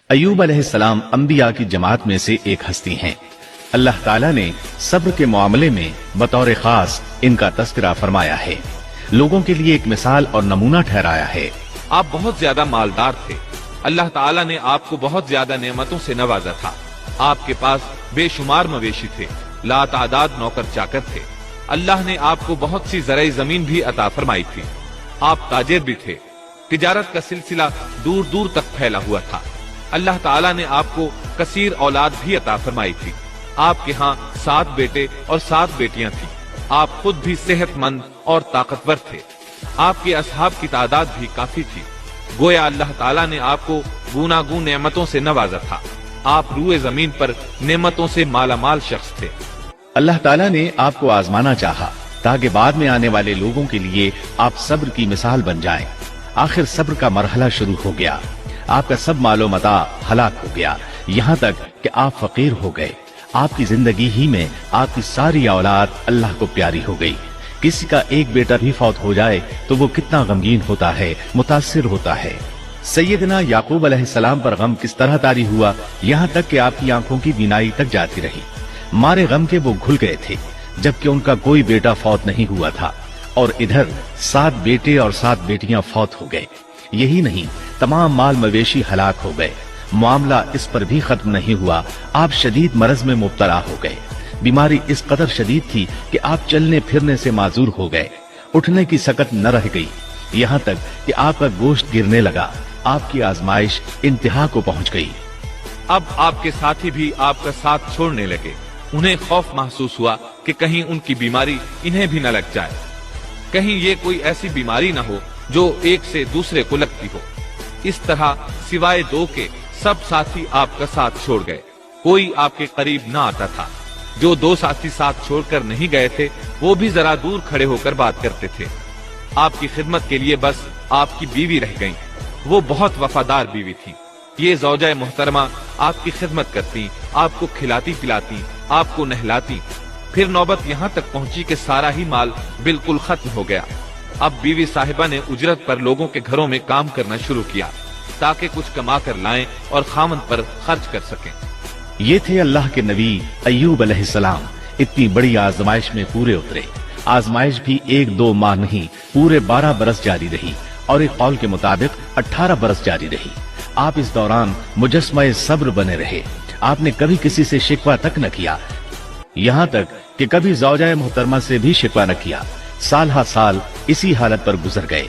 ایوب علیہ السلام انبیاء کی جماعت میں سے ایک ہستی ہیں۔ اللہ تعالیٰ نے صبر کے معاملے میں بطور خاص ان کا تذکرہ فرمایا ہے، لوگوں کے لیے ایک مثال اور نمونہ ٹھہرایا ہے۔ آپ بہت زیادہ مالدار تھے، اللہ تعالیٰ نے آپ کو بہت زیادہ نعمتوں سے نوازا تھا۔ آپ کے پاس بے شمار مویشی تھے، لا تعداد نوکر چاکر تھے۔ اللہ نے آپ کو بہت سی زرعی زمین بھی عطا فرمائی تھی۔ آپ تاجر بھی تھے، تجارت کا سلسلہ دور دور تک پھیلا ہوا تھا۔ اللہ تعالیٰ نے آپ کو کثیر اولاد بھی عطا فرمائی تھی۔ آپ کے ہاں 7 بیٹے اور 7 بیٹیاں تھیں۔ آپ خود بھی صحت مند اور طاقتور تھے۔ آپ کے اصحاب کی تعداد بھی کافی تھی۔ گویا اللہ تعالیٰ نے آپ کو گوناگون نعمتوں سے نوازا تھا۔ آپ روئے زمین پر نعمتوں سے مالا مال شخص تھے۔ اللہ تعالیٰ نے آپ کو آزمانا چاہا تاکہ بعد میں آنے والے لوگوں کے لیے آپ صبر کی مثال بن جائیں۔ آخر صبر کا مرحلہ شروع ہو گیا۔ آپ کا سب مال و متاع ہلاک ہو گیا، یہاں تک کہ آپ فقیر ہو گئے۔ آپ کی زندگی ہی میں آپ کی ساری اولاد اللہ کو پیاری ہو گئی۔ کسی کا ایک بیٹا بھی فوت ہو جائے تو وہ کتنا غمگین ہوتا ہے، متاثر ہوتا ہے۔ سیدنا یعقوب علیہ السلام پر غم کس طرح طاری ہوا، یہاں تک کہ آپ کی آنکھوں کی بینائی تک جاتی رہی۔ مارے غم کے وہ گھل گئے تھے، جبکہ ان کا کوئی بیٹا فوت نہیں ہوا تھا، اور ادھر 7 بیٹے اور 7 بیٹیاں فوت ہو گئے۔ یہی نہیں، تمام مال مویشی ہلاک ہو گئے۔ معاملہ اس پر بھی ختم نہیں ہوا، آپ شدید مرض میں مبتلا ہو گئے۔ بیماری اس قدر شدید تھی کہ آپ چلنے پھرنے سے معذور ہو گئے، اٹھنے کی سکت نہ رہ گئی، یہاں تک کہ آپ کا گوشت گرنے لگا۔ آپ کی آزمائش انتہا کو پہنچ گئی۔ اب آپ کے ساتھی بھی آپ کا ساتھ چھوڑنے لگے۔ انہیں خوف محسوس ہوا کہ کہیں ان کی بیماری انہیں بھی نہ لگ جائے، کہیں یہ کوئی ایسی بیماری نہ ہو جو ایک سے دوسرے کو لگتی ہو۔ اس طرح سوائے 2 کے سب ساتھی آپ کا ساتھ چھوڑ گئے، کوئی آپ کے قریب نہ آتا تھا۔ جو 2 ساتھی ساتھ چھوڑ کر نہیں گئے تھے وہ بھی ذرا دور کھڑے ہو کر بات کرتے تھے۔ آپ کی خدمت کے لیے بس آپ کی بیوی رہ گئیں۔ وہ بہت وفادار بیوی تھی۔ یہ زوجہ محترمہ آپ کی خدمت کرتی، آپ کو کھلاتی پلاتی، آپ کو نہلاتی۔ پھر نوبت یہاں تک پہنچی کہ سارا ہی مال بالکل ختم ہو گیا۔ اب بیوی صاحبہ نے اجرت پر لوگوں کے گھروں میں کام کرنا شروع کیا تاکہ کچھ کما کر لائیں اور خامند پر خرچ کر سکیں۔ یہ تھے اللہ کے نبی ایوب علیہ السلام، اتنی بڑی آزمائش میں پورے اترے۔ آزمائش بھی 1-2 ماہ نہیں، پورے 12 برس جاری رہی، اور ایک قول کے مطابق 18 برس جاری رہی۔ آپ اس دوران مجسمہ صبر بنے رہے۔ آپ نے کبھی کسی سے شکوہ تک نہ کیا، یہاں تک کہ کبھی زوجہ محترمہ سے بھی شکوہ نہ کیا۔ سال ہا سال اسی حالت پر گزر گئے۔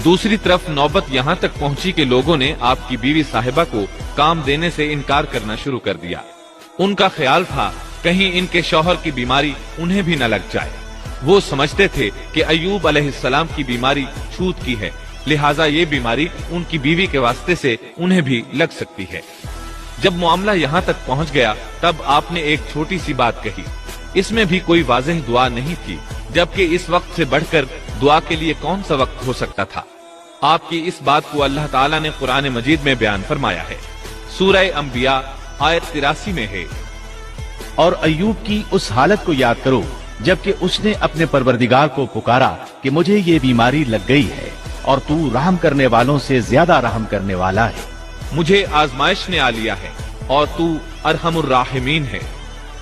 دوسری طرف نوبت یہاں تک پہنچی کہ لوگوں نے آپ کی بیوی صاحبہ کو کام دینے سے انکار کرنا شروع کر دیا۔ ان کا خیال تھا کہیں ان کے شوہر کی بیماری انہیں بھی نہ لگ جائے۔ وہ سمجھتے تھے کہ ایوب علیہ السلام کی بیماری چھوت کی ہے، لہٰذا یہ بیماری ان کی بیوی کے واسطے سے انہیں بھی لگ سکتی ہے۔ جب معاملہ یہاں تک پہنچ گیا تب آپ نے ایک چھوٹی سی بات کہی۔ اس میں بھی کوئی واضح دعا نہیں تھی، جبکہ اس وقت سے بڑھ کر دعا کے لیے کون سا وقت ہو سکتا تھا۔ آپ کی اس بات کو اللہ تعالیٰ نے قرآن مجید میں بیان فرمایا ہے۔ سورہ انبیاء آیت 83 میں ہے، اور ایوب کی اس حالت کو یاد کرو جبکہ اس نے اپنے پروردگار کو پکارا کہ مجھے یہ بیماری لگ گئی ہے، اور تو رحم کرنے والوں سے زیادہ رحم کرنے والا ہے۔ مجھے آزمائش نے آ لیا ہے اور تو ارحم الراحمین ہے۔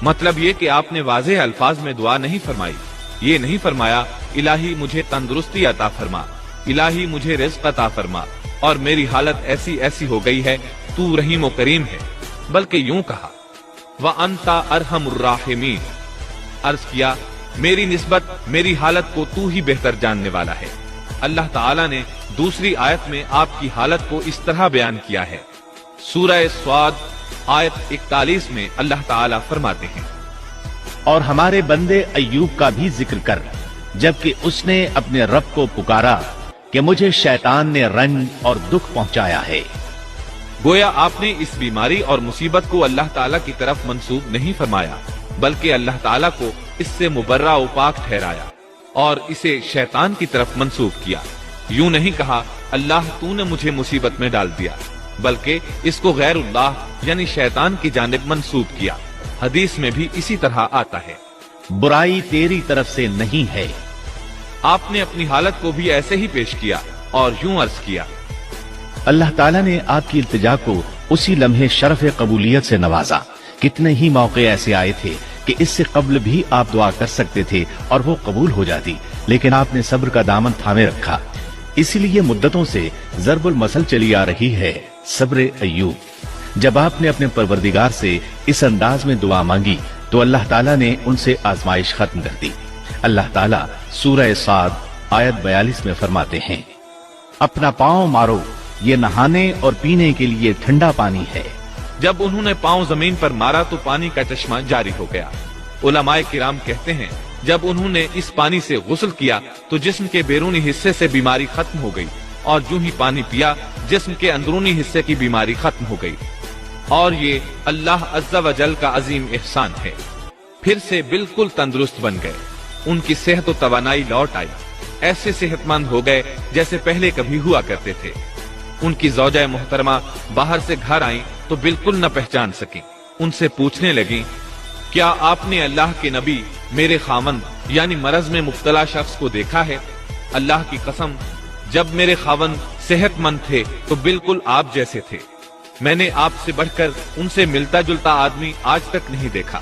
مطلب یہ کہ آپ نے واضح الفاظ میں دعا نہیں فرمائی۔ یہ نہیں فرمایا الہی مجھے تندرستی عطا فرما، الہی مجھے رزق عطا فرما، اور میری حالت ایسی ایسی ہو گئی ہے، تو رحیم و کریم ہے، بلکہ یوں کہا وَأَنْتَ أَرْحَمُ الرَّاحِمِينَ، عرض کیا میری نسبت میری حالت کو تو ہی بہتر جاننے والا ہے۔ اللہ تعالیٰ نے دوسری آیت میں آپ کی حالت کو اس طرح بیان کیا ہے۔ سورہ صاد آیت 41 میں اللہ تعالیٰ فرماتے ہیں، اور ہمارے بندے ایوب کا بھی ذکر کر، جبکہ اس نے اپنے رب کو پکارا کہ مجھے شیطان نے رنج اور دکھ پہنچایا ہے۔ گویا آپ نے اس بیماری اور مصیبت کو اللہ تعالیٰ کی طرف منسوب نہیں فرمایا، بلکہ اللہ تعالیٰ کو اس سے مبرہ و پاک ٹھہرایا اور اسے شیطان کی طرف منسوب کیا۔ یوں نہیں کہا اللہ تو نے مجھے مصیبت میں ڈال دیا، بلکہ اس کو غیر اللہ یعنی شیطان کی جانب منسوب کیا۔ حدیث میں بھی اسی طرح آتا ہے، برائی تیری طرف سے نہیں ہے۔ آپ نے اپنی حالت کو بھی ایسے ہی پیش کیا اور یوں عرض کیا اللہ تعالیٰ نے آپ کی التجا کو اسی لمحے شرف قبولیت سے نوازا۔ کتنے ہی موقع ایسے آئے تھے کہ اس سے قبل بھی آپ دعا کر سکتے تھے اور وہ قبول ہو جاتی، لیکن آپ نے صبر کا دامن تھامے رکھا۔ اسی لیے مدتوں سے ضرب المثل چلی آ رہی ہے صبر ایوب۔ جب آپ نے اپنے پروردگار سے اس انداز میں دعا مانگی تو اللہ تعالیٰ نے ان سے آزمائش ختم کر دی۔ اللہ تعالیٰ سورہ صاد آیت 42 میں فرماتے ہیں، اپنا پاؤں مارو، یہ نہانے اور پینے کے لیے ٹھنڈا پانی ہے۔ جب انہوں نے پاؤں زمین پر مارا تو پانی کا چشمہ جاری ہو گیا۔ علماء کرام کہتے ہیں جب انہوں نے اس پانی سے غسل کیا تو جسم کے بیرونی حصے سے بیماری ختم ہو گئی، اور جو ہی پانی پیا جسم کے اندرونی حصے کی بیماری ختم ہو گئی، اور یہ اللہ عز و جل کا عظیم احسان ہے۔ پھر سے بالکل تندرست بن گئے، ان کی صحت و توانائی لوٹ آئی، ایسے صحت مند ہو گئے جیسے پہلے کبھی ہوا کرتے تھے۔ ان کی زوجہ محترمہ باہر سے گھر آئیں تو بالکل نہ پہچان سکیں۔ ان سے پوچھنے لگیں، کیا آپ نے اللہ کے نبی میرے خاوند یعنی مرض میں مبتلا شخص کو دیکھا ہے؟ اللہ کی قسم، جب میرے خاوند صحت مند تھے تو بالکل آپ جیسے تھے، میں نے آپ سے بڑھ کر ان سے ملتا جلتا آدمی آج تک نہیں دیکھا۔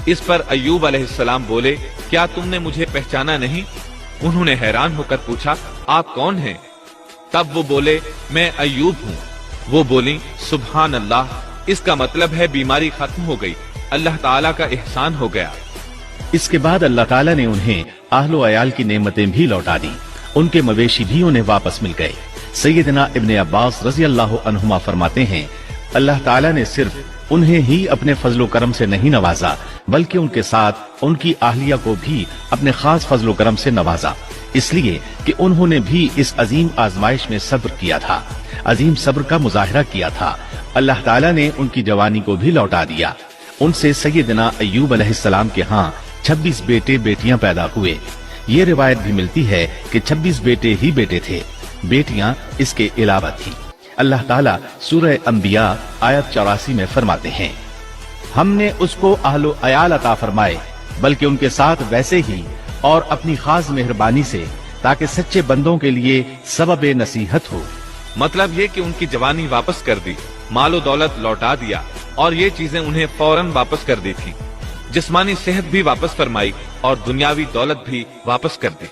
اس پر ایوب علیہ السلام بولے، کیا تم نے مجھے پہچانا نہیں؟ انہوں نے حیران ہو کر پوچھا، آپ کون ہیں؟ تب وہ بولے، میں ایوب ہوں۔ وہ بولی، سبحان اللہ، اس کا مطلب ہے بیماری ختم ہو گئی، اللہ تعالیٰ کا احسان ہو گیا۔ اس کے بعد اللہ تعالیٰ نے انہیں اہل و عیال کی نعمتیں بھی لوٹا دی، ان کے مویشی بھی انہیں واپس مل گئے۔ سیدنا ابن عباس رضی اللہ عنہما فرماتے ہیں، اللہ تعالیٰ نے صرف انہیں ہی اپنے فضل و کرم سے نہیں نوازا بلکہ ان کے ساتھ ان کی اہلیہ کو بھی اپنے خاص فضل و کرم سے نوازا، اس لیے کہ انہوں نے بھی اس عظیم آزمائش میں صبر کیا تھا، عظیم صبر کا مظاہرہ کیا تھا۔ اللہ تعالیٰ نے ان کی جوانی کو بھی لوٹا دیا۔ ان سے سیدنا ایوب علیہ السلام کے ہاں 26 بیٹے بیٹیاں پیدا ہوئے۔ یہ روایت بھی ملتی ہے کہ 26 بیٹے ہی بیٹے تھے، بیٹیاں اس کے علاوہ تھیں۔ اللہ تعالیٰ سورہ انبیاء آیت 84 میں فرماتے ہیں، ہم نے اس کو اہل و عیال عطا فرمائے بلکہ ان کے ساتھ ویسے ہی اور اپنی خاص مہربانی سے، تاکہ سچے بندوں کے لیے سبب نصیحت ہو۔ مطلب یہ کہ ان کی جوانی واپس کر دی، مال و دولت لوٹا دیا، اور یہ چیزیں انہیں فوراً واپس کر دی تھی۔ جسمانی صحت بھی واپس فرمائی اور دنیاوی دولت بھی واپس کر دی۔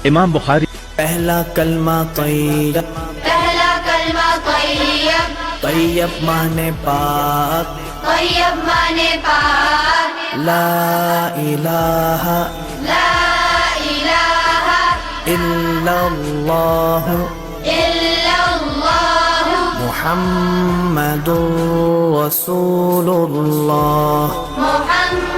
امام بخاری پہلا کلمہ طیب، پہلا کلمہ طیب، طیب مانے پاک، طیب مانے پاک، لا الہ لا الہ الا اللہ الا اللہ محمد رسول اللہ محمد